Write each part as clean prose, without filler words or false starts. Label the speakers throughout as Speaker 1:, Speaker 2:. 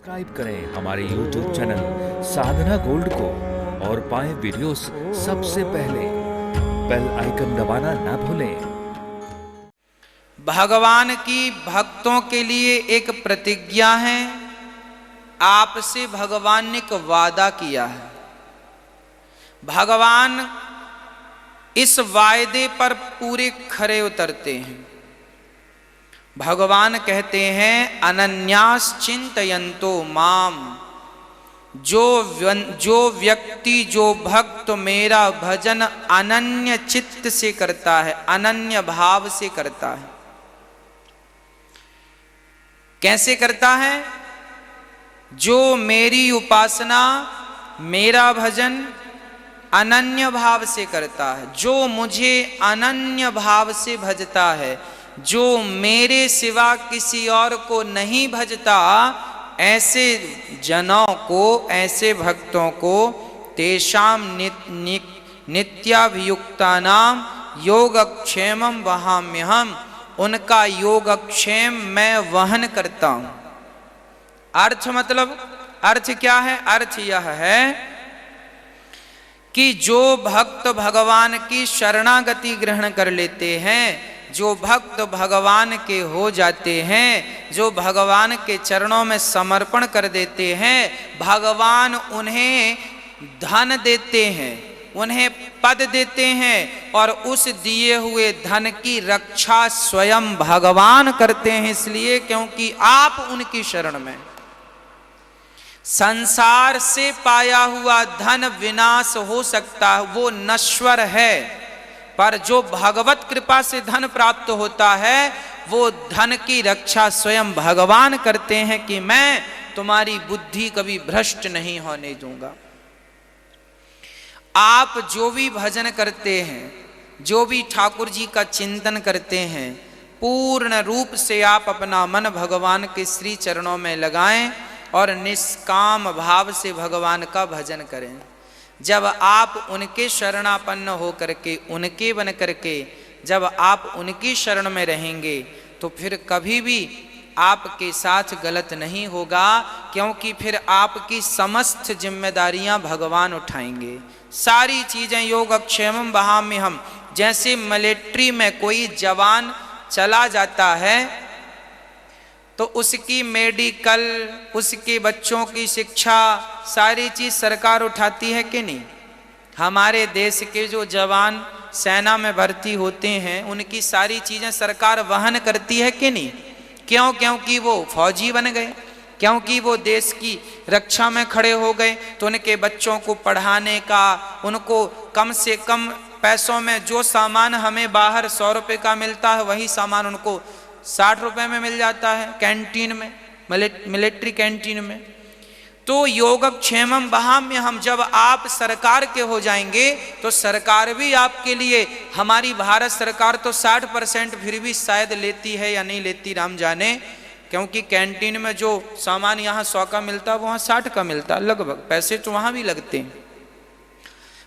Speaker 1: Subscribe करें हमारे YouTube channel साधना gold को और पाएं वीडियोस सबसे पहले। बेल आइकन दबाना ना भूलें।
Speaker 2: भगवान की भक्तों के लिए एक प्रतिज्ञा है। आपसे भगवान ने एक वादा किया है। भगवान इस वायदे पर पूरे खरे उतरते हैं। भगवान कहते हैं अनन्यास चिंतयन्तो माम, जो व्यक्ति जो भक्त मेरा भजन अनन्य चित्त से करता है, अनन्य भाव से करता है। कैसे करता है? जो मेरी उपासना मेरा भजन अनन्य भाव से करता है, जो मुझे अनन्य भाव से भजता है, जो मेरे सिवा किसी और को नहीं भजता, ऐसे जनों को, ऐसे भक्तों को तेषाम नित्याभियुक्तानाम योगक्षेमं वहाम्यहम्, उनका योगक्षेम मैं वहन करता हूं। अर्थ मतलब, अर्थ क्या है? अर्थ यह है कि जो भक्त भगवान की शरणागति ग्रहण कर लेते हैं, जो भक्त भगवान के हो जाते हैं, जो भगवान के चरणों में समर्पण कर देते हैं, भगवान उन्हें धन देते हैं, उन्हें पद देते हैं और उस दिए हुए धन की रक्षा स्वयं भगवान करते हैं। इसलिए क्योंकि आप उनकी शरण में। संसार से पाया हुआ धन विनाश हो सकता है, वो नश्वर है, पर जो भगवत कृपा से धन प्राप्त होता है, वो धन की रक्षा स्वयं भगवान करते हैं कि मैं तुम्हारी बुद्धि कभी भ्रष्ट नहीं होने दूंगा। आप जो भी भजन करते हैं, जो भी ठाकुर जी का चिंतन करते हैं, पूर्ण रूप से आप अपना मन भगवान के श्री चरणों में लगाएं और निष्काम भाव से भगवान का भजन करें। जब आप उनके शरणापन्न हो करके, उनके बन करके जब आप उनकी शरण में रहेंगे, तो फिर कभी भी आपके साथ गलत नहीं होगा, क्योंकि फिर आपकी समस्त जिम्मेदारियां भगवान उठाएंगे। सारी चीजें योगक्षेमं वहाम्यहम्। जैसे मिलिट्री में कोई जवान चला जाता है तो उसकी मेडिकल, उसके बच्चों की शिक्षा, सारी चीज सरकार उठाती है कि नहीं? हमारे देश के जो जवान सेना में भर्ती होते हैं, उनकी सारी चीजें सरकार वहन करती है कि नहीं? क्यों? क्योंकि वो फौजी बन गए, क्योंकि वो देश की रक्षा में खड़े हो गए। तो उनके बच्चों को पढ़ाने का, उनको कम से कम पैसों में, जो सामान हमें बाहर 100 रुपये का मिलता है, वही सामान उनको 60 रुपए में मिल जाता है कैंटीन में, मिलिट्री कैंटीन में। तो योगक्षेमं वहाम्यहम्, जब आप सरकार के हो जाएंगे तो सरकार भी आपके लिए, हमारी भारत सरकार तो 60% फिर भी शायद लेती है या नहीं लेती, राम जाने, क्योंकि कैंटीन में जो सामान यहाँ 100 का मिलता है, वहाँ 60 का मिलता है लगभग, पैसे तो वहाँ भी लगते हैं।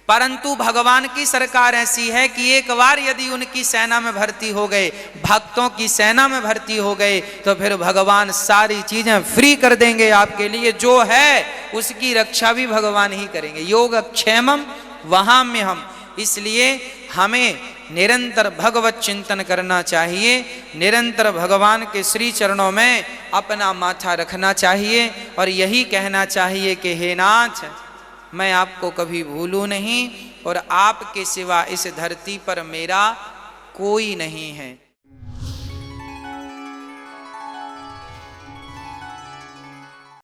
Speaker 2: परंतु भगवान की सरकार ऐसी है कि एक बार यदि उनकी सेना में भर्ती हो गए, भक्तों की सेना में भर्ती हो गए, तो फिर भगवान सारी चीजें फ्री कर देंगे आपके लिए। जो है उसकी रक्षा भी भगवान ही करेंगे। योगक्षेमं वहाम्यहम्। इसलिए हमें निरंतर भगवत चिंतन करना चाहिए, निरंतर भगवान के श्री चरणों में अपना माथा रखना चाहिए और यही कहना चाहिए कि हे नाथ, मैं आपको कभी भूलूं नहीं और आपके सिवा इस धरती पर मेरा कोई नहीं है।